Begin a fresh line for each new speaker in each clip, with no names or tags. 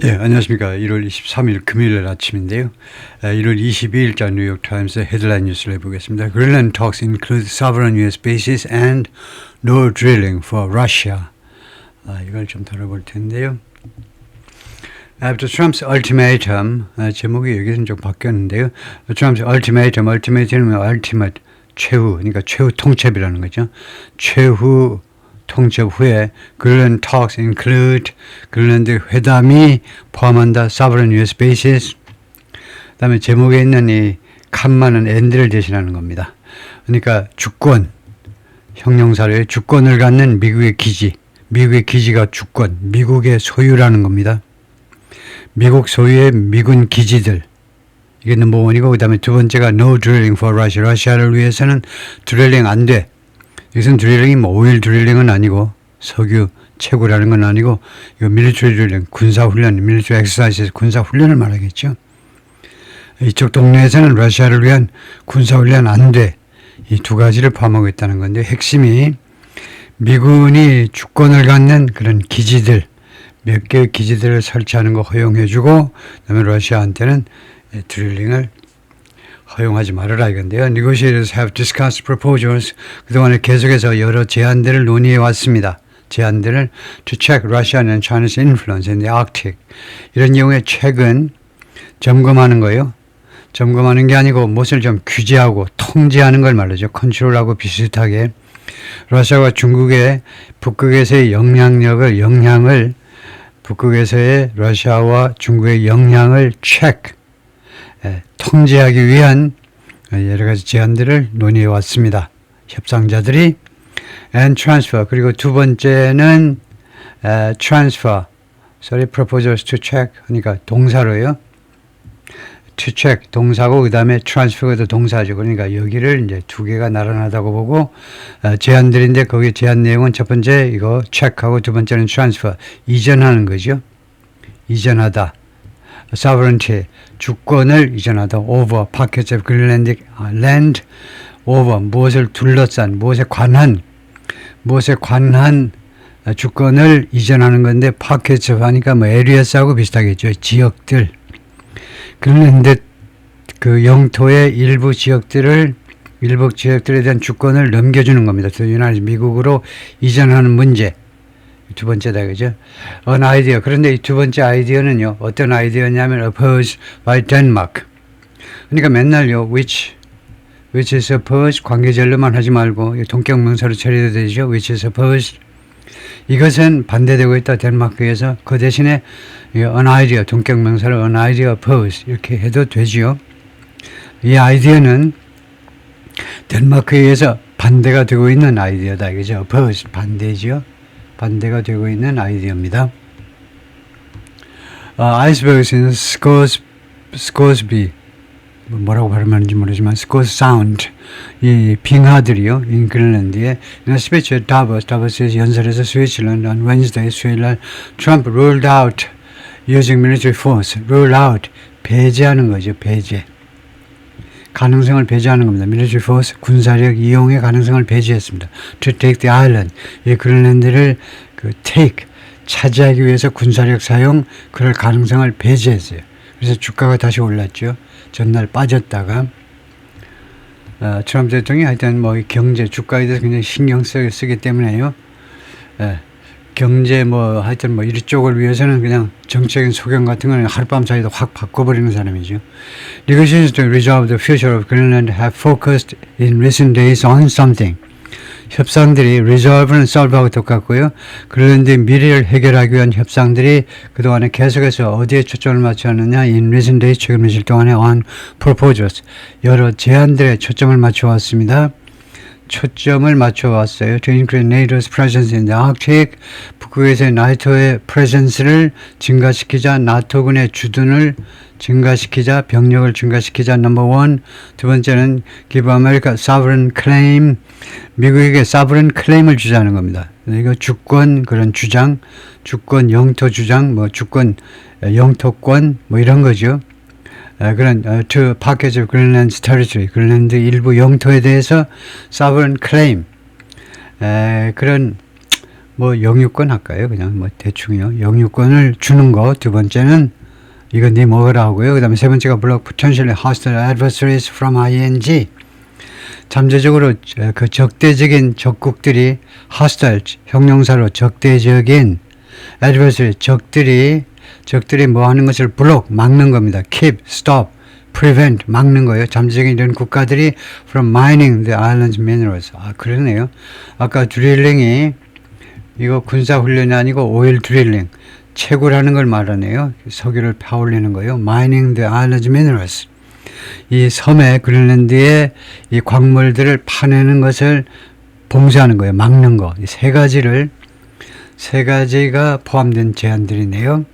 예, 안녕하십니까. 1월 23일 금요일 아침인데요. 1월 22일자 뉴욕타임스 헤드라인 뉴스를 해보겠습니다. Greenland talks include sovereign US bases and no drilling for Russia. 이걸 좀 다뤄볼 텐데요. After Trump's ultimatum, 제목이 여기서는 좀 바뀌었는데요. Trump's ultimatum은 ultimate, 최후, 그러니까 최후 통첩이라는 거죠. 최후 통첩 후에 Greenland talks include 그린란드 회담이 포함한다. Sovereign US bases. 그다음에 제목에 있는 이 칸만은 and를 대신하는 겁니다. 그러니까 주권, 형용사로의 주권을 갖는 미국의 기지, 미국의 기지가 주권, 미국의 소유라는 겁니다. 미국 소유의 미군 기지들. 이게 넘버1이고 그 다음에 두 번째가 no drilling for Russia. 러시아를 위해서는 드릴링 안 돼. 이것은 드릴링이 뭐 오일 드릴링은 아니고 석유 채굴하는 건 아니고 이거 밀리터리 드릴링, 군사훈련, 밀리터리 엑서사이즈 군사훈련을 말하겠죠. 이쪽 동네에서는 러시아를 위한 군사훈련 안 돼. 이 두 가지를 포함하고 있다는 건데 핵심이 미군이 주권을 갖는 그런 기지들 몇 개의 기지들을 설치하는 거 허용해주고 그다음에 러시아한테는 드릴링을 허용하지 말아라 이건데요. Negotiators have discussed proposals. 그동안에 계속해서 여러 제안들을 논의해 왔습니다. 제안들을 to check Russian and China's influence in the Arctic. 이런 경우에 check은 점검하는 거예요. 점검하는 게 아니고 무엇을 좀 규제하고 통제하는 걸 말하죠. 컨트롤하고 비슷하게 러시아와 중국의 북극에서의 영향을 북극에서의 러시아와 중국의 영향을 체크 통제하기 위한 여러 가지 제안들을 논의해 왔습니다. 협상자들이 and transfer 그리고 두 번째는 transfer proposals to check 그러니까 동사로요. to check 동사고 그 다음에 transfer도 동사죠. 그러니까 여기를 이제 두 개가 나란하다고 보고 제안들인데 거기 제안 내용은 첫 번째 이거 check하고 두 번째는 transfer 이전하는 거죠. 이전하다. sovereignty 주권을 이전하다. over pockets of Greenlandic land over 무엇을 둘러싼 무엇에 관한 주권을 이전하는 건데 pockets of 하니까 뭐 areas하고 비슷하겠죠. 지역들 그런데 그 영토의 일부 지역들에 대한 주권을 넘겨주는 겁니다. 미국으로 이전하는 문제. 두 번째다, 그죠? An idea. 그런데 이 두 번째 아이디어는요, 어떤 아이디어냐면, opposed by Denmark. 그러니까 맨날요, which is opposed, 관계절로만 하지 말고, 동격명사로 처리도 되죠, which is opposed. 이것은 반대되고 있다, 덴마크에서. 그 대신에, an idea, 동격명사로 an idea opposed. 이렇게 해도 되지요. 이 아이디어는 덴마크에 의해서 반대가 되고 있는 아이디어다, 그죠? opposed, 반대지요. 반대가 되고 있는 아이디어입니다. icebergs는 Scoresby 뭐라고 발음하는지 모르지만 Scores Sound 이 빙하들이요. 잉글랜드에 스피치 다보스에서 연설에서 스위스랜드 on Wednesday 수요일날 Trump rolled out using military force roll out 배제하는 거죠. 배제 가능성을 배제하는 겁니다. military force 군사력 이용의 가능성을 배제했습니다. to take the island 이 그린란드를 차지하기 위해서 군사력 사용 그럴 가능성을 배제했어요. 그래서 주가가 다시 올랐죠. 전날 빠졌다가 트럼프 대통령이 하여튼 뭐 경제 주가에 대해서 굉장히 신경 쓰기 때문에요. 경제 하여튼 이쪽을 위해서는 그냥 정책인 소견 같은 거는 하룻밤 사이도 확 바꿔버리는 사람이죠. Negotiations to resolve the future of Greenland have focused in recent days on something. 협상들이 resolve는 solve하고 똑같고요. 그런데 미래를 해결하기 위한 협상들이 그동안에 계속해서 어디에 초점을 맞췄느냐 in recent days 최근 며칠 동안에 on proposals 여러 제안들에 초점을 맞춰왔습니다. 초점을 맞춰왔어요. To increase NATO's presence in the Arctic. 북극에서의 나토의 presence를 증가시키자, 나토군의 주둔을 증가시키자, 병력을 증가시키자. Number one. 두 번째는 give America sovereign claim. 미국에게 sovereign claim을 주자는 겁니다. 이거 주권 그런 주장, 주권 영토 주장, 주권 영토권 이런 거죠. 그런 to pockets of Greenland's territory, 그린란드 일부 영토에 대해서 sovereign claim, 그런 뭐 영유권 할까요? 그냥 뭐 대충요. 영유권을 주는 거. 두 번째는 이거 네 먹으라 하고요. 그 다음에 세 번째가 block potentially hostile adversaries from ing. 잠재적으로 그 적대적인 적국들이 hostile 형용사로 적대적인 adversary 적들이 뭐 하는 것을 block 막는 겁니다. keep, stop, prevent 막는 거예요. 잠재적인 이런 국가들이 from mining the island's minerals. 아 그러네요. 아까 드릴링이 이거 군사훈련이 아니고 오일 드릴링 채굴하는 걸 말하네요. 석유를 파올리는 거예요. mining the island's minerals. 이 섬에 그린란드의 이 광물들을 파내는 것을 봉쇄하는 거예요. 막는 거. 이 세 가지가 포함된 제안들이네요.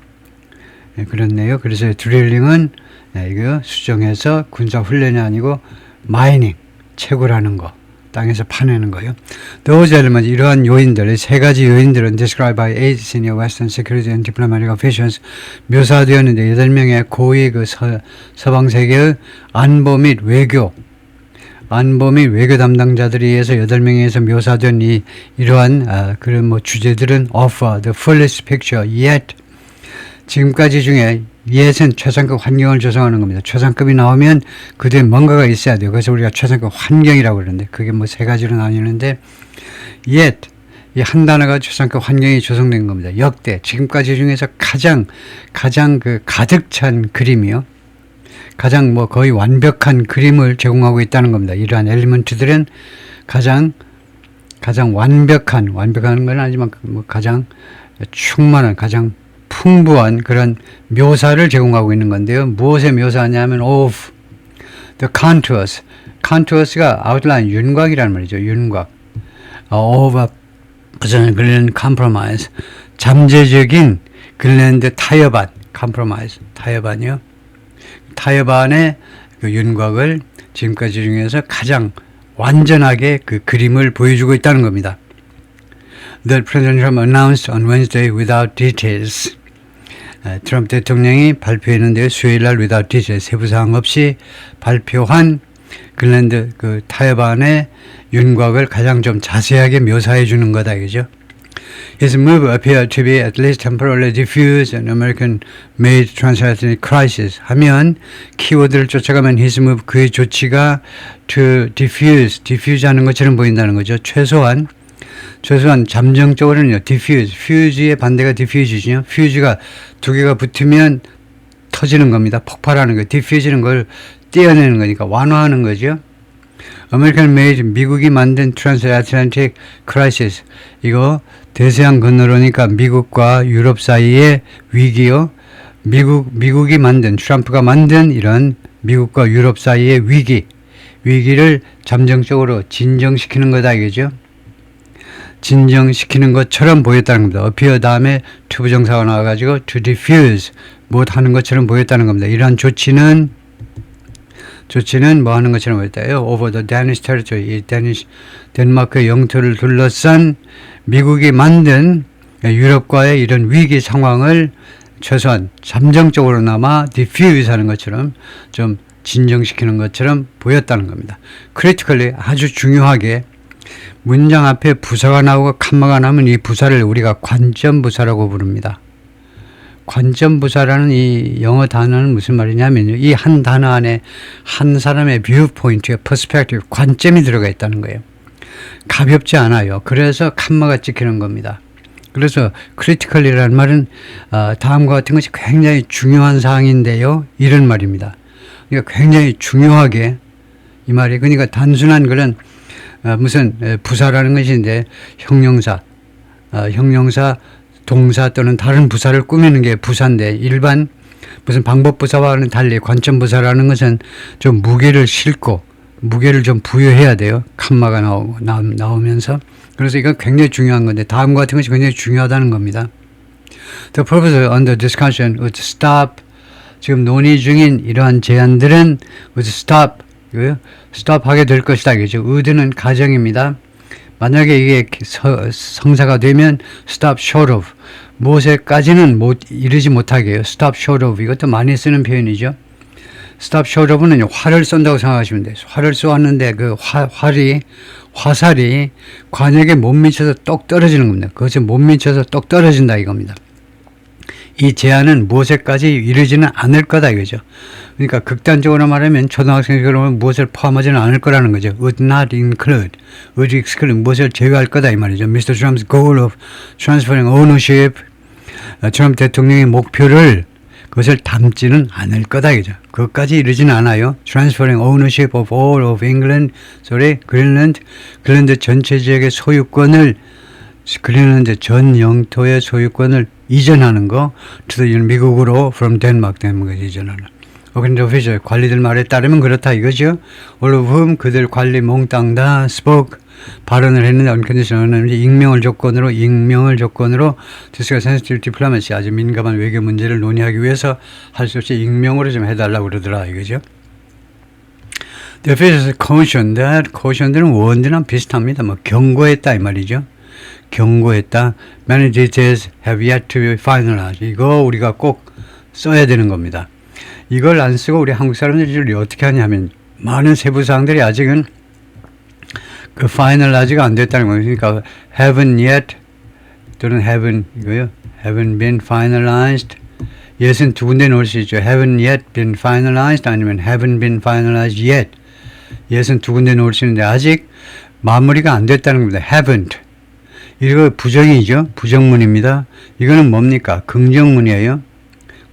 네, 그렇네요. 그래서 드릴링은 이거 수정해서 군사훈련이 아니고 마이닝, 채굴하는 거. 땅에서 파내는 거예요. Those elements, 이러한 요인들, 세 가지 요인들은 described by 8 senior Western security and diplomatic officials 묘사되었는데 8명의 고위 그 서방 세계의 안보 및 외교 담당자들에 의해서 8명에 의해서 묘사된 이러한 그런 뭐 주제들은 offer the fullest picture yet 지금까지 중에 yet은 최상급 환경을 조성하는 겁니다. 최상급이 나오면 그 뒤에 뭔가가 있어야 돼요. 그래서 우리가 최상급 환경이라고 그러는데 그게 뭐 세 가지로 나뉘는데 yet 이 한 단어가 최상급 환경이 조성된 겁니다. 역대 지금까지 중에서 가장 그 가득 찬 그림이요. 가장 뭐 거의 완벽한 그림을 제공하고 있다는 겁니다. 이러한 엘리먼트들은 가장 완벽한 건 아니지만 뭐 가장 충만한 가장 풍부한 그런 묘사를 제공하고 있는 건데요. 무엇에 묘사하냐면 of the contours. contours가 outline 윤곽이라는 말이죠. 윤곽. of 그런 compromise. 잠재적인 그린란드 타협안. compromise. 타협안이요. 타협안의 그 윤곽을 지금까지 중에서 가장 완전하게 그 그림을 보여주고 있다는 겁니다. The President Trump announced on Wednesday without details. 트럼프 대통령이 발표했는데요. 수요일날 without details 세부사항 없이 발표한 그린란드 그 타협안의 윤곽을 가장 좀 자세하게 묘사해 주는 거다 이거죠. His move appeared to be at least temporarily diffuse an American-made transatlantic crisis. 하면 키워드를 쫓아가면 his move 그의 조치가 to diffuse 하는 것처럼 보인다는 거죠. 최소한 잠정적으로는요. fuse의 반대가 diffuse죠. fuse가 두 개가 붙으면 터지는 겁니다. 폭발하는 거. diffuse는 걸 떼어내는 거니까 완화하는 거죠. American made 미국이 만든 transatlantic crisis 이거 대서양 건너로니까 미국과 유럽 사이의 위기요. 미국이 만든 트럼프가 만든 이런 미국과 유럽 사이의 위기를 잠정적으로 진정시키는 거다 이거죠. 진정시키는 것처럼 보였다는 겁니다. appear 다음에 to 부정사가 나와가지고 to diffuse 못 하는 것처럼 보였다는 겁니다. 이러한 조치는 뭐 하는 것처럼 보였다요. over the Danish territory 이 덴마크의 영토를 둘러싼 미국이 만든 유럽과의 이런 위기 상황을 최소한 잠정적으로나마 diffuse 하는 것처럼 좀 진정시키는 것처럼 보였다는 겁니다. critically 아주 중요하게 문장 앞에 부사가 나오고 컴마가 나오면 이 부사를 우리가 관점부사라고 부릅니다. 관점부사라는 이 영어 단어는 무슨 말이냐면요. 이 한 단어 안에 한 사람의 뷰포인트의 퍼스펙티브, 관점이 들어가 있다는 거예요. 가볍지 않아요. 그래서 컴마가 찍히는 겁니다. 그래서 critically라는 말은 다음과 같은 것이 굉장히 중요한 사항인데요. 이런 말입니다. 그러니까 굉장히 중요하게 이 말이 그러니까 단순한 그런 무슨 부사라는 것인데 형용사 동사 또는 다른 부사를 꾸미는 게 부사인데 일반 무슨 방법부사와는 달리 관점부사라는 것은 좀 무게를 싣고 무게를 좀 부여해야 돼요. 컴마가 나오면서. 그래서 이건 굉장히 중요한 건데 다음과 같은 것이 굉장히 중요하다는 겁니다. The purpose under discussion would stop 지금 논의 중인 이러한 제안들은 would stop 하게 될 것이다. 이거죠. would는 가정입니다. 만약에 이게 성사가 되면 stop short of 무엇에까지는 이르지 못하게 해요. stop short of 이것도 많이 쓰는 표현이죠. stop short of는 활을 쏜다고 생각하시면 돼요. 활을 쏘았는데 그 화살이 관역에 못 미쳐서 똑 떨어지는 겁니다. 그것이 못 미쳐서 똑 떨어진다 이겁니다. 이 제한은 무엇에까지 이르지는 않을 거다 이거죠. 그러니까 극단적으로 말하면 초등학생처럼 무엇을 포함하지는 않을 거라는 거죠. would not include, would exclude 무엇을 제외할 거다 이 말이죠. Mr. Trump's goal of transferring ownership, 트럼프 대통령의 목표를 그것을 담지는 않을 거다 이거죠. 그것까지 이르지는 않아요. Transferring ownership of all of England, 그린란드 전체 지역의 소유권을 그린란드 전 영토의 소유권을 이전하는 거, 미국으로 from 덴마크에 이전하는. 어그린드 오피셜 관리들 말에 따르면 그렇다 이거죠. All of whom 그들 관리 몽땅 다 spoke 발언을 했는데 unconditional 익명을 조건으로 discuss sensitive diplomacy 아주 민감한 외교 문제를 논의하기 위해서 할 수 없이 익명으로 좀 해달라고 그러더라 이거죠. The officials cautioned that caution들은 원들랑 비슷합니다. 뭐 경고했다 이 말이죠. 경고했다. Many details have yet to be finalized. 이거 우리가 꼭 써야 되는 겁니다. 이걸 안 쓰고 우리 한국 사람들이 어떻게 하냐면 많은 세부 사항들이 아직은 그 finalize가 안 됐다는 거예요. 그러니까 haven't yet 또는 haven't been finalized. yes은 두 군데 넣을 수 있죠. haven't yet been finalized 아니면 haven't been finalized yet. yes은 두 군데 넣을 수 있는데 아직 마무리가 안 됐다는 겁니다. haven't. 이거 부정이죠. 부정문입니다. 이거는 뭡니까? 긍정문이에요.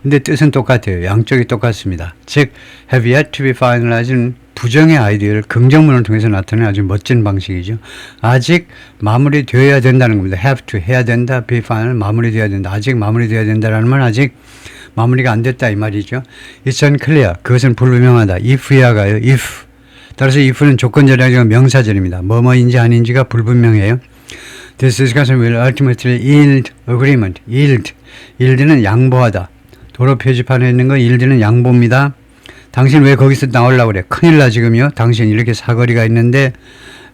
근데 뜻은 똑같아요. 양쪽이 똑같습니다. 즉, have yet to be finalized는 부정의 아이디어를 긍정문을 통해서 나타내는 아주 멋진 방식이죠. 아직 마무리되어야 된다는 겁니다. have to 해야 된다. be final 마무리되어야 된다. 아직 마무리되어야 된다라는 말 아직 마무리가 안 됐다 이 말이죠. It's unclear. 그것은 불분명하다. if 이하가요. if. 따라서 if는 조건절약이고 명사절입니다. 뭐뭐인지 아닌지가 불분명해요. This discussion will ultimately yield agreement. yield는 양보하다. 도로 표지판에 있는 거 yield는 양보입니다. 당신 왜 거기서 나오려고 그래? 큰일 나 지금요. 당신 이렇게 사거리가 있는데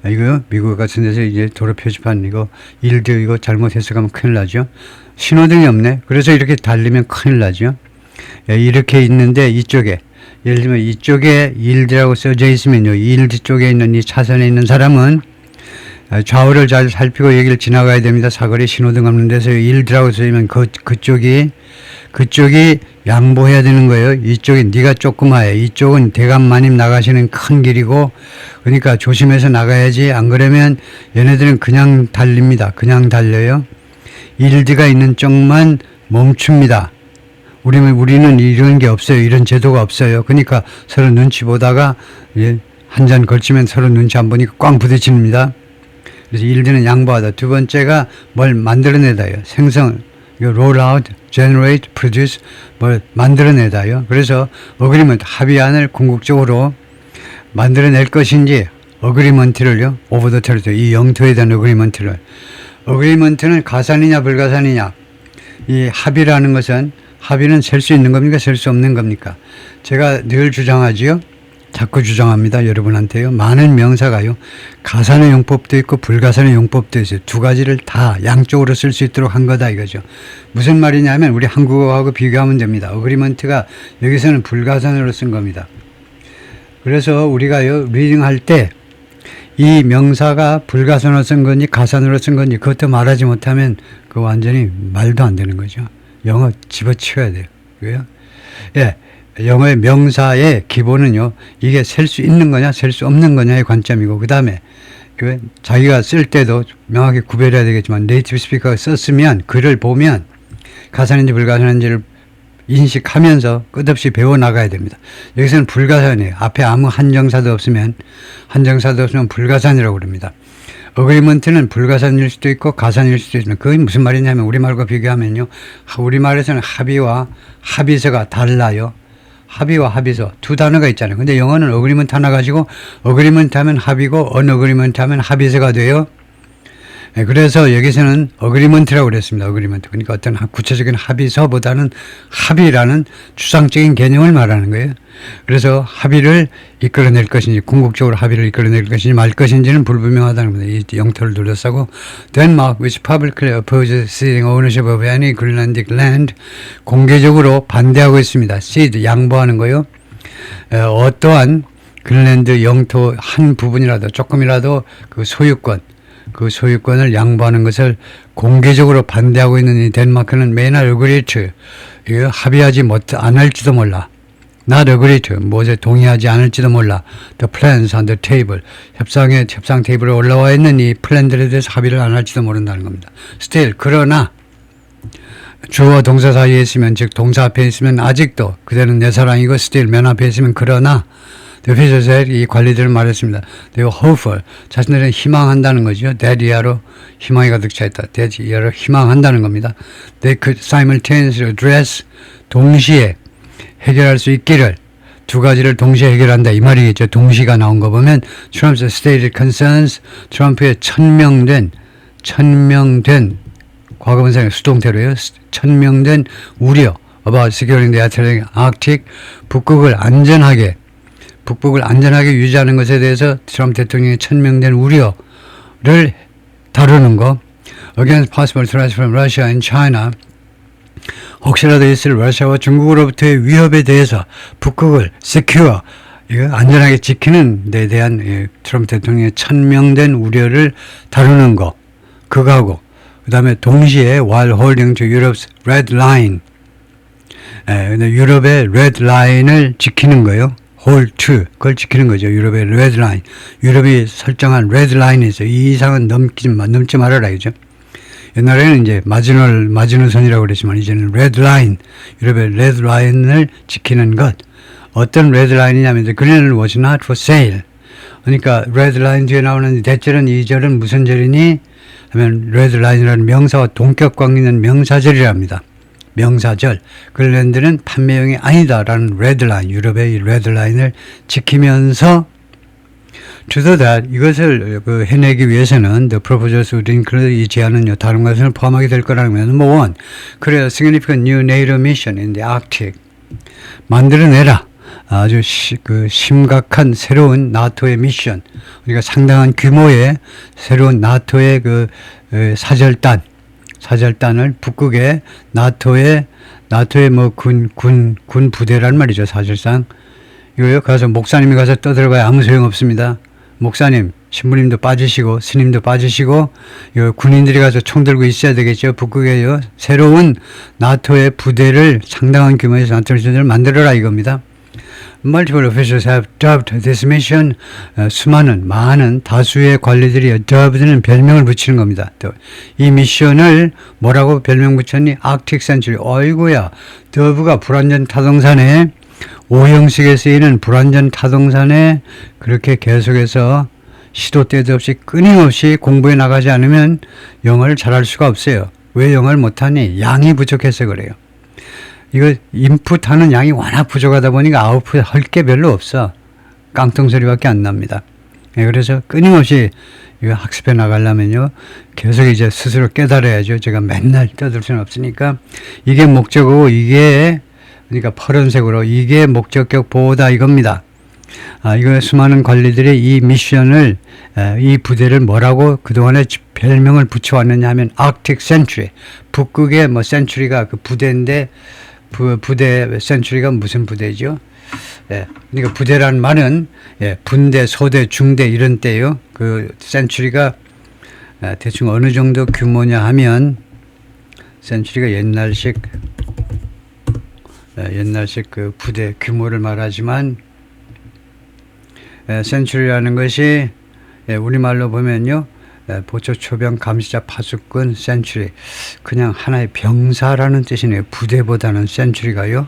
이거 미국 같은 데서 이제 도로 표지판 이거 yield 이거 잘못해서 가면 큰일 나죠. 신호등이 없네. 그래서 이렇게 달리면 큰일 나죠. 이렇게 있는데 이쪽에 예를 들면 이쪽에 yield라고 써져 있으면요. yield 쪽에 있는 이 차선에 있는 사람은 좌우를 잘 살피고 여기를 지나가야 됩니다. 사거리 신호등 없는 데서 yield라고 써있으면 그쪽이 양보해야 되는 거예요. 이쪽이 네가 조그마해. 이쪽은 대감마님 나가시는 큰 길이고 그러니까 조심해서 나가야지. 안 그러면 얘네들은 그냥 달립니다. 그냥 달려요. yield가 있는 쪽만 멈춥니다. 우리는 이런 게 없어요. 이런 제도가 없어요. 그러니까 서로 눈치 보다가 한 잔 걸치면 서로 눈치 안 보니까 꽝 부딪힙니다. 그래서 yield는 양보하다. 두 번째가 뭘 만들어내다요. 생성, roll out, generate, produce, 뭘 만들어내다요. 그래서 agreement, 합의안을 궁극적으로 만들어낼 것인지 agreement를요. over the territory, 이 영토에 대한 agreement는 가산이냐 불가산이냐. 이 합의라는 것은 합의는 셀 수 있는 겁니까? 셀 수 없는 겁니까? 제가 늘 주장하지요. 자꾸 주장합니다. 여러분한테요. 많은 명사가요. 가산의 용법도 있고 불가산의 용법도 있어요. 두 가지를 다 양쪽으로 쓸 수 있도록 한 거다 이거죠. 무슨 말이냐면 우리 한국어하고 비교하면 됩니다. 어그리먼트가 여기서는 불가산으로 쓴 겁니다. 그래서 우리가요. 리딩할 때 이 명사가 불가산으로 쓴 건지 가산으로 쓴 건지 그것도 말하지 못하면 그 완전히 말도 안 되는 거죠. 영어 집어치워야 돼요. 왜요? 예. 영어의 명사의 기본은요, 이게 셀 수 있는 거냐, 셀 수 없는 거냐의 관점이고, 그 다음에, 자기가 쓸 때도 명확히 구별해야 되겠지만, 네이티브 스피커가 썼으면, 글을 보면, 가산인지 불가산인지를 인식하면서 끝없이 배워나가야 됩니다. 여기서는 불가산이에요. 앞에 아무 한정사도 없으면 불가산이라고 그럽니다. 어그리먼트는 불가산일 수도 있고 가산일 수도 있습니다. 그게 무슨 말이냐면 우리말과 비교하면요. 우리말에서는 합의와 합의서가 달라요. 합의와 합의서 두 단어가 있잖아요. 근데 영어는 어그리먼트 하나 가지고 어그리먼트 하면 합의고 언어그리먼트 하면 합의서가 돼요. 네, 그래서 여기서는 어그리먼트라고 그랬습니다. 어그리먼트. 그러니까 어떤 구체적인 합의서보다는 합의라는 추상적인 개념을 말하는 거예요. 그래서 합의를 이끌어낼 것인지 궁극적으로 합의를 이끌어낼 것인지 말 것인지는 불분명하다는 겁니다. 이 영토를 둘러싸고 Denmark, which publicly opposes ceding ownership of any Greenlandic land 공개적으로 반대하고 있습니다. cede, 양보하는 거요. 어떠한 그린란드 영토 한 부분이라도 조금이라도 그 소유권을 양보하는 것을 공개적으로 반대하고 있는 이 덴마크는 may agree to 합의하지 않을지도 몰라. not agree to 무엇에 동의하지 않을지도 몰라. the plans on the table 협상 테이블에 올라와 있는 이 플랜들에 대해서 합의를 안 할지도 모른다는 겁니다. still 그러나 주어 동사 사이에 있으면 즉 동사 앞에 있으면 아직도 그대는 내 사랑이고 still 맨 앞에 있으면 그러나 대표조사에 이 관리들은 말했습니다. They were hopeful. 자신들은 희망한다는 거죠. that year로 희망이 가득 차 있다. that year로 희망한다는 겁니다. They could simultaneously address 동시에 해결할 수 있기를 두 가지를 동시에 해결한다 이 말이겠죠. 동시가 나온 거 보면 Trump's stated concerns 트럼프의 천명된 과거분사의 수동태로요. 천명된 우려 about securing the Arctic 북극을 안전하게 유지하는 것에 대해서 트럼프 대통령의 천명된 우려를 다루는 거 against possible threats from Russia and China 혹시라도 있을 러시아와 중국으로부터의 위협에 대해서 북극을 secure 안전하게 지키는 데 대한 트럼프 대통령의 천명된 우려를 다루는 거 그거하고 그 다음에 동시에 while holding to Europe's red line 유럽의 red line을 지키는 거예요. hold to 그걸 지키는 거죠. 유럽의 red line 유럽이 설정한 red line이 있어요. 이 이상은 넘지 말아라 이죠. 옛날에는 이제 마지노선이라고 그랬지만 이제는 red line 유럽의 red line을 지키는 것 어떤 red line이냐면 Greenland was not for sale 그러니까 red line 뒤에 나오는 대절은 이 절은 무슨 절이니 하면 red line이라는 명사와 동격 관계 있는 명사절이랍니다. 명사절. 그린란드는 판매용이 아니다라는 red line, 유럽의 이 red line을 지키면서 to do that, 이것을 해내기 위해서는 the proposals would include 이 제안은 다른 것을 포함하게 될 거라는 거예요. Number one, 그래야 significant new NATO mission in the Arctic. 만들어내라. 아주 심각한 새로운 나토의 미션. 그러니까 상당한 규모의 새로운 나토의 사절단을 북극에 나토의 뭐 군 부대란 말이죠. 사실상 이거요. 가서 목사님이 가서 떠들어봐야 아무 소용 없습니다. 목사님, 신부님도 빠지시고 스님도 빠지시고 군인들이 가서 총 들고 있어야 되겠죠. 북극에요. 새로운 나토의 부대를 상당한 규모의 나토의 부대를 만들어라 이겁니다. Multiple officials have dubbed this mission. 많은 다수의 관리들이 dubbed는 별명을 붙이는 겁니다. 이 미션을 뭐라고 별명 붙였니? Arctic Century. 어이구야. 더브가 불완전 타동산에 오형식에 쓰이는 불완전 타동산에 그렇게 계속해서 시도 때도 없이 끊임없이 공부해 나가지 않으면 영어를 잘할 수가 없어요. 왜 영어를 못하니? 양이 부족해서 그래요. 이거 인풋하는 양이 워낙 부족하다 보니까 아웃풋 할 게 별로 없어. 깡통소리밖에 안 납니다. 그래서 끊임없이 이거 학습해 나가려면요. 계속 이제 스스로 깨달아야죠. 제가 맨날 떠들 수는 없으니까 이게 목적이고 그러니까 파란색으로 이게 목적격 보호다 이겁니다. 이거 수많은 관리들이 이 미션을 이 부대를 뭐라고 그동안에 별명을 붙여왔느냐 하면 Arctic Century. 북극의 century가 그 부대인데 부대 센츄리가 무슨 부대죠? 그러니까 부대라는 말은 분대, 소대, 중대 이런 때요. 그 센츄리가 대충 어느 정도 규모냐 하면 센츄리가 옛날식 그 부대 규모를 말하지만 센츄리라는 것이 우리말로 보면요. 보초, 초병, 감시자, 파수꾼, 센츄리. 그냥 하나의 병사라는 뜻이네요. 부대보다는 센츄리가요.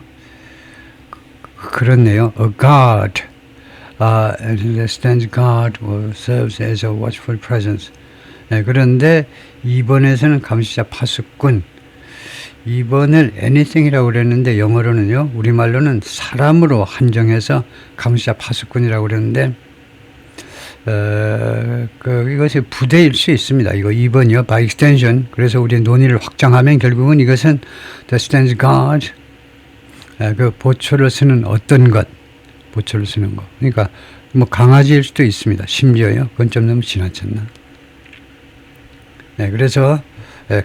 그렇네요. A guard. Stands guard or serves as a watchful presence. 그런데 2번에서는 감시자, 파수꾼. 2번을 anything이라고 그랬는데 영어로는요. 우리말로는 사람으로 한정해서 감시자, 파수꾼이라고 그랬는데 이것이 부대일 수 있습니다. 이거 2번이요. by extension. 그래서 우리 논의를 확장하면 결국은 이것은 the stands guard. 그 보초를 쓰는 어떤 것. 보초를 쓰는 거. 그러니까 뭐 강아지일 수도 있습니다. 심지어요. 그건 좀 너무 지나쳤나. 그래서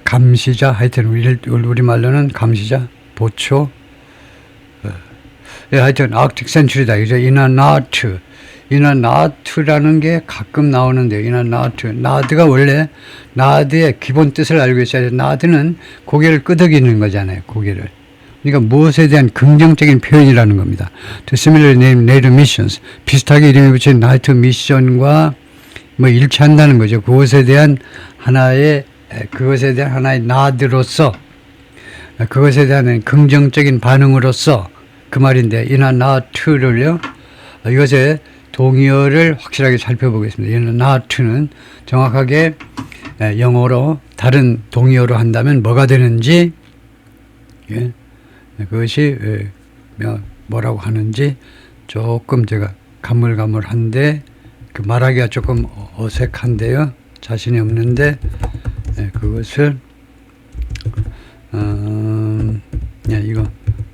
감시자 하여튼 우리말로는 감시자, 보초, 예, 하여튼 아크틱 센츄리다. 이제 이나나트. 이나나트라는 게 가끔 나오는데요. 이나나트. 나드가 원래 나드의 기본 뜻을 알고 있어야 돼요. 나드는 고개를 끄덕이는 거잖아요. 고개를. 그러니까 무엇에 대한 긍정적인 표현이라는 겁니다. To similarly name native missions. 비슷하게 이름이 붙인 나이트 미션과 뭐 일치한다는 거죠. 그것에 대한 하나의 나드로서, 그것에 대한 긍정적인 반응으로서 그 말인데, 이나 나트를요, 이것의 동의어를 확실하게 살펴보겠습니다. 이나 나트는 정확하게 영어로 다른 동의어로 한다면 뭐가 되는지, 예, 그것이 뭐라고 하는지 조금 제가 가물가물한데, 그 말하기가 조금 어색한데요. 자신이 없는데, 그것을 이거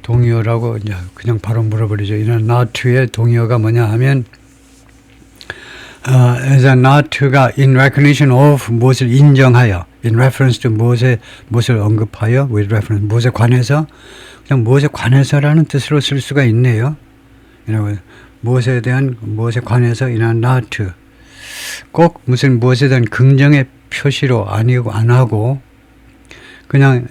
동의어라고 이제 그냥 바로 물어버리죠. 이런 not의 동의어가 뭐냐 하면 as a not가 in recognition of 무엇을 인정하여, in reference to 무엇을 언급하여, with reference 무엇에 관해서, 그냥 무엇에 관해서라는 뜻으로 쓸 수가 있네요. 무엇에 관해서 in a not, 꼭 무슨 무엇에 대한 긍정의 표시로 아니고 안 하고 그냥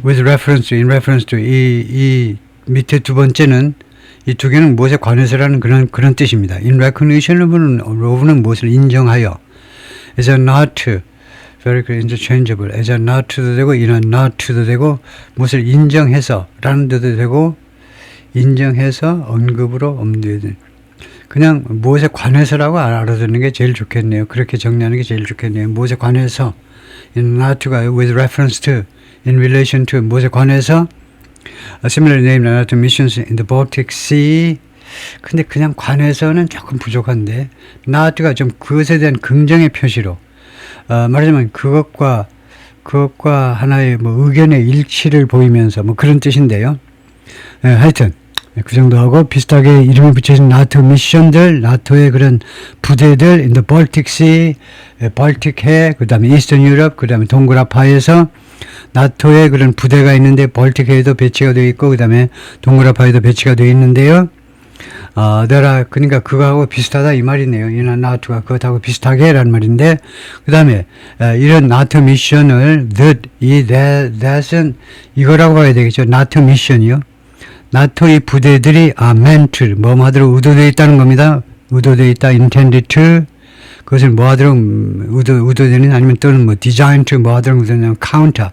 with reference, in reference to 이 밑에 두 번째는, 이 두 개는 무엇에 관해서라는 그런 뜻입니다. in recognition으로는 무엇을 인정하여, as a not, very interchangeable, as a not도 되고 in a not도 되고, 무엇을 인정해서 라는 뜻도 되고, 인정해서 언급으로 엄두에 든, 그냥 무엇에 관해서라고 알아듣는 게 제일 좋겠네요. 그렇게 정리하는 게 제일 좋겠네요. 무엇에 관해서, in not가 with reference to, in relation to, 무엇에 관해서, similarly named NATO missions in the Baltic Sea. 근데 그냥 관해서는 조금 부족한데, not가 좀 그것에 대한 긍정의 표시로, 말하자면 그것과 하나의 뭐 의견의 일치를 보이면서 뭐 그런 뜻인데요. 하여튼 그 정도 하고, 비슷하게 이름이 붙여진 나토 미션들, 나토의 그런 부대들 in the Baltic Sea, 발틱해, 그 다음에 Eastern Europe, 그 다음에 동그라파에서 나토의 그런 부대가 있는데 발틱해에도 배치가 되어 있고, 그 다음에 동그라파에도 배치가 되어 있는데요. 그러니까 그거하고 비슷하다 이 말이네요. 이나 나토가 그것하고 비슷하게 라는 말인데, 그 다음에 이런 나토 미션을 that은 이거라고 봐야 되겠죠. 나토 미션이요. 나토의 부대들이 meant, 뭐 하도록 의도되어 있다는 겁니다. 의도되어 있다, intended to, 그것을 뭐 하도록 의도되는, 아니면 또는 뭐 designed to, 뭐 하도록 의도되는 counter,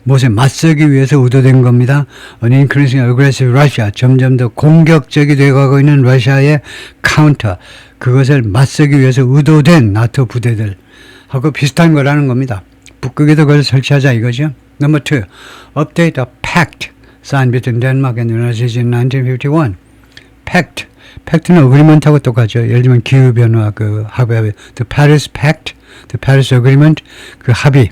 무엇에 맞서기 위해서 의도된 겁니다. An increasing aggressive Russia, 점점 더 공격적이 되어가고 있는 러시아의 counter, 그것을 맞서기 위해서 의도된 나토 부대들 하고 비슷한 거라는 겁니다. 북극에도 그걸 설치하자 이거죠. Number 2, update a pact signed between Denmark and the United States in 1951. pact. 팩트는 어그리먼트하고 똑같죠. 예를 들면 기후변화 그 합의, the Paris Pact, the Paris Agreement, 그 합의.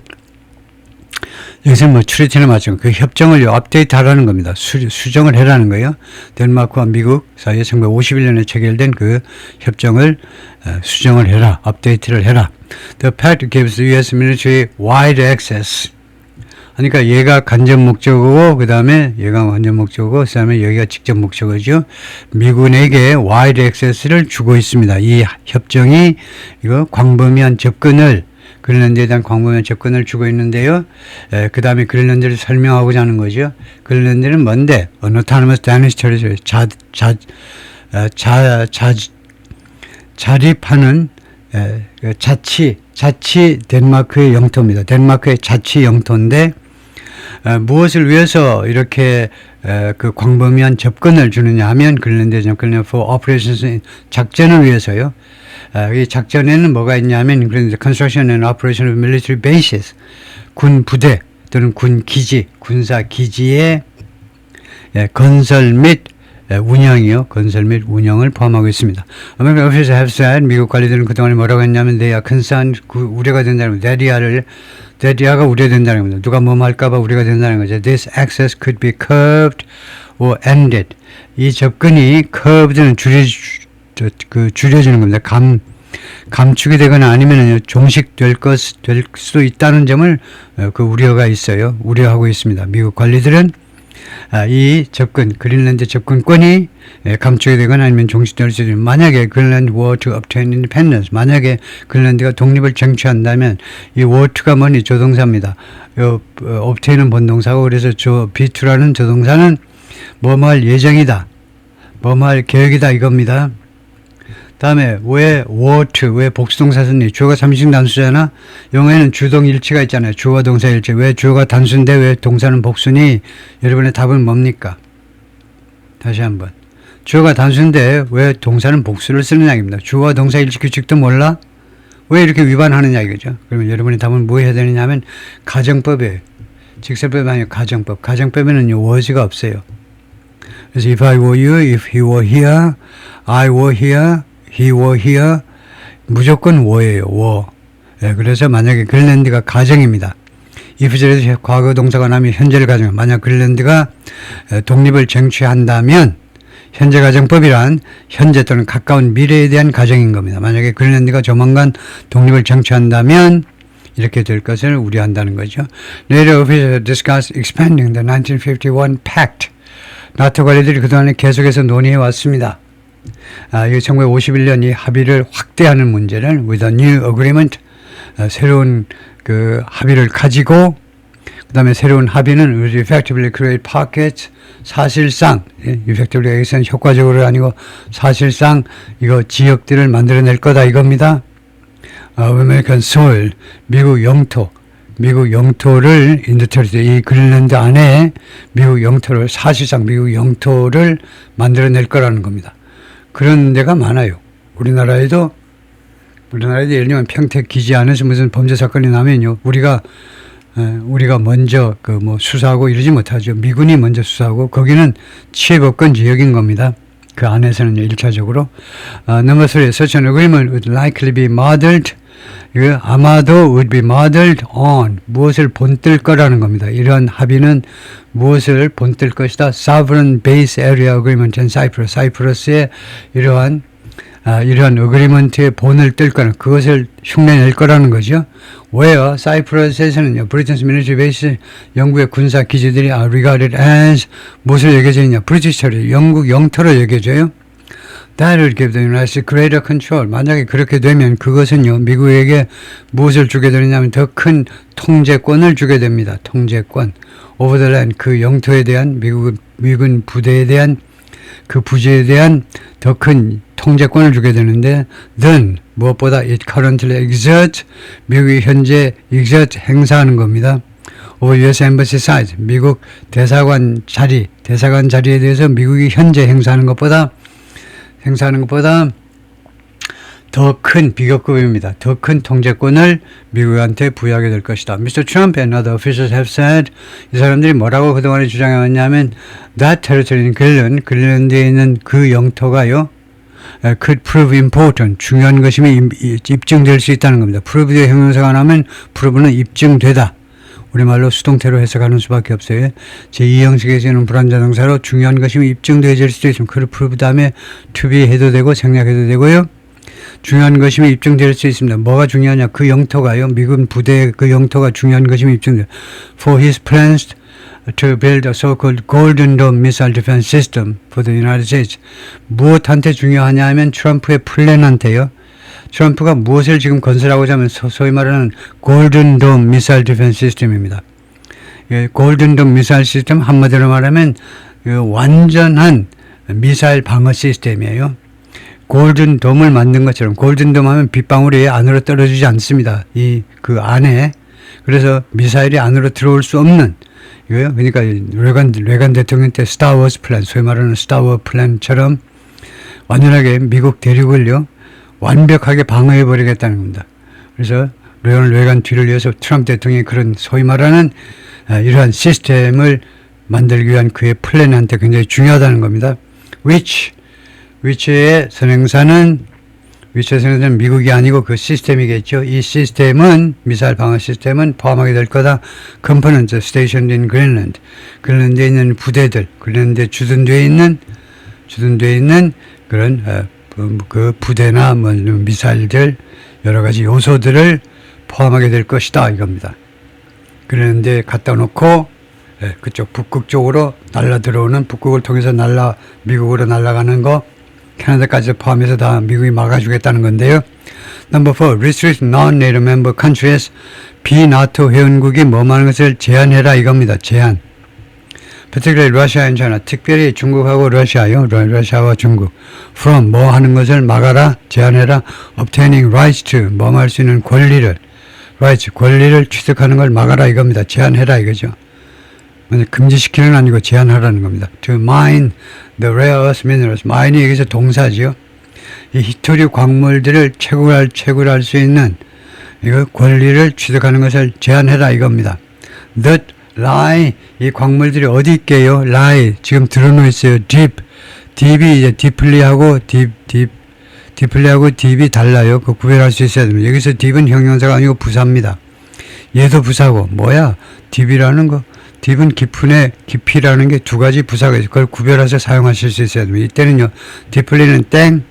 여기서는 뭐 트리티나 마찬가지로 그 협정을 업데이트하라는 겁니다. 수정을 해라는 거예요. 덴마크와 미국 사이에 1951년에 체결된 그 협정을 수정을 해라, 업데이트를 해라. The pact gives the U.S. military wide access. 그러니까 얘가 간접 목적어고, 그 다음에 얘가 간접 목적어고, 그 다음에 여기가 직접 목적어죠. 미군에게 와이드 액세스를 주고 있습니다. 이 협정이 이거 광범위한 접근을, 그린란드에 대한 광범위한 접근을 주고 있는데요. 그 다음에 그린란드를 설명하고자 하는 거죠. 그린란드는 뭔데? Autonomous Danish Territory, 자립하는 자치 덴마크의 영토입니다. 덴마크의 자치 영토인데, 무엇을 위해서 이렇게 그 광범위한 접근을 주느냐 하면, 그린란드의 접근을 for operations, 작전을 위해서요. 이 작전에는 뭐가 있냐면, construction and operation of military bases, 군 부대 또는 군 기지, 군사 기지의 건설 및 운영이요. 건설 및 운영을 포함하고 있습니다. American officials have said, 미국 관리들은 그동안 뭐라고 했냐면, they are concerned, 우려가 된다는 겁니다. 대리아가 우려된다는 겁니다. 누가 뭐 할까봐 우려가 된다는 거죠. This access could be curbed or ended. 이 접근이 curbed는 줄여주는 겁니다. 감축이 되거나 아니면 종식될 수도 있다는 점을 그 우려가 있어요. 우려하고 있습니다. 미국 관리들은 이 그린란드 접근권이 감축이 되거나 아니면 종식될 수 있는 만약에 그린란드 were to obtain independence 만약에 그린란드가 독립을 쟁취한다면 이 were to가 뭐니 조동사입니다. obtain은 본동사고 그래서 be2라는 조동사는 뭐뭐 할 예정이다. 뭐뭐 할 계획이다 이겁니다. 다음에 왜 were to 왜 복수동사 썼니? 주어가 삼식 단수잖아. 영어에는 주동 일치가 있잖아요. 주어와 동사 일치. 왜 주어가 단수인데 왜 동사는 복수니? 여러분의 답은 뭡니까? 다시 한번. 주어가 단수인데 왜 동사는 복수를 쓰는 이야기입니다. 주어와 동사 일치 규칙도 몰라? 왜 이렇게 위반하느냐 이거죠. 그러면 여러분의 답은 뭐 해야 되느냐 하면 가정법이에요. 직설법 아니고 가정법. 가정법에는 was가 없어요. 그래서 if I were you, if he were here, I were here, he were here 무조건 were예요. were. 네, 그래서 만약에 그린란드가 가정입니다. if절에서 과거 동사가 나면 현재를 가정. 만약 그린란드가 독립을 쟁취한다면 현재 가정법이란 현재 또는 가까운 미래에 대한 가정인 겁니다. 만약에 그린란드가 조만간 독립을 쟁취한다면 이렇게 될 것을 우려한다는 거죠. Later officials discussed expanding the 1951 Pact. 나토 관리들이 그동안에 계속해서 논의해 왔습니다. 이 1951년 이 합의를 확대하는 문제를 with a new agreement 새로운 그 합의를 가지고 그 다음에 새로운 합의는 would effectively create pockets 사실상 effectively 여기서는 효과적으로 아니고 사실상 이거 지역들을 만들어낼 거다 이겁니다. American soil 미국 영토를 인도테리토리 이 그린란드 안에 미국 영토를 사실상 미국 영토를 만들어낼 거라는 겁니다. 그런 데가 많아요. 우리나라에도 예를 들면 평택 기지 안에서 무슨 범죄 사건이 나면요. 우리가 먼저 수사하고 이러지 못하죠. 미군이 먼저 수사하고 거기는 치해법권 지역인 겁니다. 그 안에서는 1차적으로. Number 3. Such an agreement would likely be modeled. 이거 아마도 would be modeled on. 무엇을 본뜰 거라는 겁니다. 이러한 합의는 무엇을 본뜰 것이다. Sovereign Base Area Agreement in Cyprus. 사이프러스의 이러한 어그리먼트의 본을 뜰 거는 그것을 흉내낼 거라는 거죠. 왜요? 사이프러스에서는요. 브리티시 밀리터리 베이스 영국의 군사 기지들이 are regarded as 무엇을 여겨져 있냐? 브리티시 테리토리 영국 영토로 여겨져요. That would give the United States greater control. 만약에 그렇게 되면 그것은요. 미국에게 무엇을 주게 되느냐면 더 큰 통제권을 주게 됩니다. 통제권. Over the land 그 영토에 대한 미군 부대에 대한 그 부지에 대한 더 큰 통제권을 주게 되는데 then 무엇보다 it currently exerts 미국이 현재 exert 행사하는 겁니다. over U.S. Embassy site 미국 대사관 자리에 대해서 미국이 현재 행사하는 것보다 더 큰 비교급입니다. 더 큰 통제권을 미국한테 부여하게 될 것이다. Mr. Trump and other officials have said 이 사람들이 뭐라고 그동안에 주장해왔냐면 that territory in 그린란드에 있는 그 영토가요 could prove important 중요한 것임이 입증될 수 있다는 겁니다. prove의 형용사가 나오면 prove는 입증되다. 우리말로 수동태로 해석하는 수밖에 없어요. 제2형식에서는 불완자동사로 중요한 것임이 입증되어질 수도 있습니다. 그걸 prove 다음에 to be 해도 되고 생략해도 되고요. 중요한 것임이 입증될 수 있습니다. 뭐가 중요하냐? 그 영토가요. 미군 부대의 그 영토가 중요한 것임이 입증돼요. For his plans to build a so-called Golden Dome missile defense system for the United States. 무엇한테 중요하냐 하면 트럼프의 플랜한테요. 트럼프가 무엇을 지금 건설하고자 하면 소위 말하는 골든 돔 미사일 디펜스 시스템입니다. 골든 돔 미사일 시스템 한마디로 말하면 완전한 미사일 방어 시스템이에요. 골든 돔을 만든 것처럼 골든 돔 하면 빗방울이 안으로 떨어지지 않습니다. 그 안에 그래서 미사일이 안으로 들어올 수 없는 이거요. 그러니까 레간 대통령 때 스타워즈 플랜 소위 말하는 스타워즈 플랜처럼 완전하게 미국 대륙을요. 완벽하게 방어해버리겠다는 겁니다. 그래서 레간 뒤를 이어서 트럼프 대통령이 그런 소위 말하는 이러한 시스템을 만들기 위한 그의 플랜한테 굉장히 중요하다는 겁니다. which의 선행사는 미국이 아니고 그 시스템이겠죠. 이 시스템은 미사일 방어 시스템은 포함하게 될 거다. components stationed in Greenland. 그린란드에 있는 부대들, 그린란드에 주둔되어 있는 그런 그 부대나 미사일들 여러 가지 요소들을 포함하게 될 것이다 이겁니다. 그런데 갖다 놓고 그쪽 북극 쪽으로 날라 들어오는 북극을 통해서 미국으로 날아가는 거 캐나다까지 포함해서 다 미국이 막아주겠다는 건데요. Number 4. Restrict non-NATO member countries. 비나토 회원국이 뭐하는 것을 제한해라 이겁니다. 제한. Particularly Russia and China. 특별히 중국하고 러시아요. 러시아와 중국. From 뭐 하는 것을 막아라, 제한해라. Obtaining rights to 뭐 할 수 있는 권리를. Rights 권리를 취득하는 걸 막아라 이겁니다. 제한해라 이거죠. 금지시키는 아니고 제한하라는 겁니다. To mine the rare earth minerals. mine이 여기서 동사지요. 이 히토류 광물들을 채굴할 수 있는 이거 권리를 취득하는 것을 제한해라 이겁니다. That lie 이 광물들이 어디 있게요? lie 지금 드러누워 있어요. deep이 이제 deeply하고 deep이 달라요. 그 구별할 수 있어야 됩니다. 여기서 deep은 형용사가 아니고 부사입니다. 얘도 부사고 뭐야? deep이라는 거. deep은 깊이라는 게 두 가지 부사가 있어요. 그걸 구별해서 사용하실 수 있어야 됩니다. 이때는요. deeply는 땡,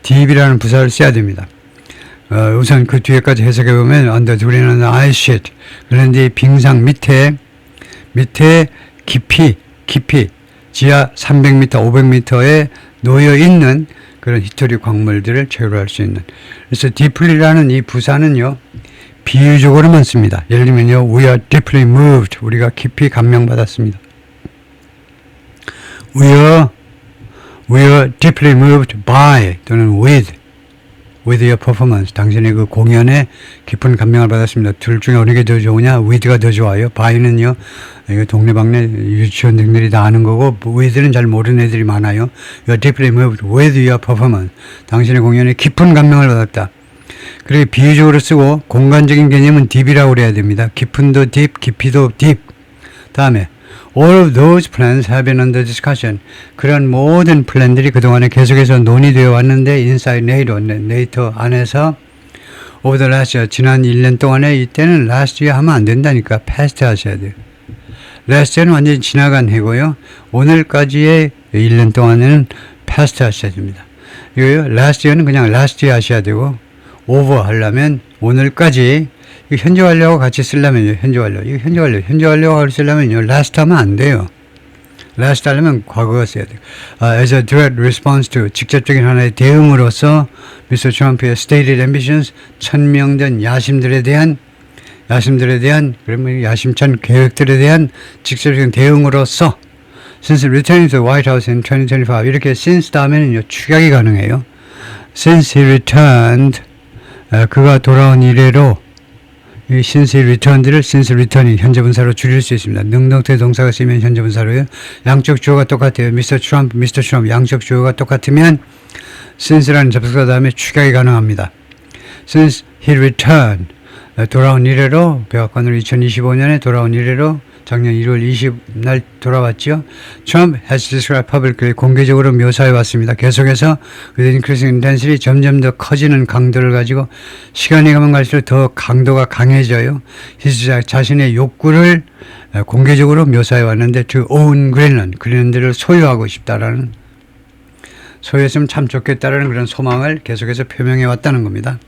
deep이라는 부사를 써야 됩니다. 우선 그 뒤에까지 해석해 보면 under the green ice sheet. 그런데 빙상 밑에 깊이 지하 300m, 500m에 놓여 있는 그런 히토리 광물들을 채굴할 수 있는. 그래서 deeply라는 이 부사는요. 비유적으로만 씁니다. 예를 들면요. We are deeply moved. 우리가 깊이 감명받았습니다. We are deeply moved by 또는 with your performance. 당신의 그 공연에 깊은 감명을 받았습니다. 둘 중에 어느 게 더 좋으냐? with가 더 좋아요. by는요. 이거 동네방네 유치원생들이 다 아는 거고 with는 잘 모르는 애들이 많아요. You are deeply moved with your performance. 당신의 공연에 깊은 감명을 받았다. 그렇게 비유적으로 쓰고 공간적인 개념은 deep이라고 그래야 됩니다. 깊은도 deep, 깊이도 deep. 다음에 all of those plans have been under discussion. 그런 모든 플랜들이 그동안에 계속해서 논의되어 왔는데 inside NATO 안에서 over the last year, 지난 1년 동안에 이때는 last year 하면 안 된다니까 past 하셔야 돼요. last year는 완전히 지나간 해고요. 오늘까지의 1년 동안에는 past 하셔야 됩니다. 이거요. last year는 그냥 last year 하셔야 되고 over 하려면 오늘까지 이거 현재 완료하고 같이 쓰려면요. 현재 완료하고 쓰려면요. last 하면 안 돼요. last 하려면 과거가 써야 돼요. As a direct response to 직접적인 하나의 대응으로서 Mr. Trump의 stated ambitions 천명된 야심들에 대한 그러면 야심찬 계획들에 대한 직접적인 대응으로서 since returning to the White House in 2025 이렇게 since 다음에는요. 축약이 가능해요. Since he returned 그가 돌아온 이래로 이 since returned를 since return이 현재 분사로 줄일 수 있습니다. 능동태 동사가 쓰이면 현재 분사로요. 양쪽 주어가 똑같아요. Mr. Trump 양쪽 주어가 똑같으면 since라는 접속사 다음에 축약이 가능합니다. Since he returned 돌아온 이래로 백악관으로 2025년에 돌아온 이래로 작년 1월 20날 돌아왔죠. Trump has described publicly 공개적으로 묘사해 왔습니다. 계속해서 with increasing intensity 점점 더 커지는 강도를 가지고 시간이 가면 갈수록 더 강도가 강해져요. 자신의 욕구를 공개적으로 묘사해 왔는데 to own Greenland, 그린란드를 소유하고 싶다라는 소유했으면 참 좋겠다라는 그런 소망을 계속해서 표명해 왔다는 겁니다.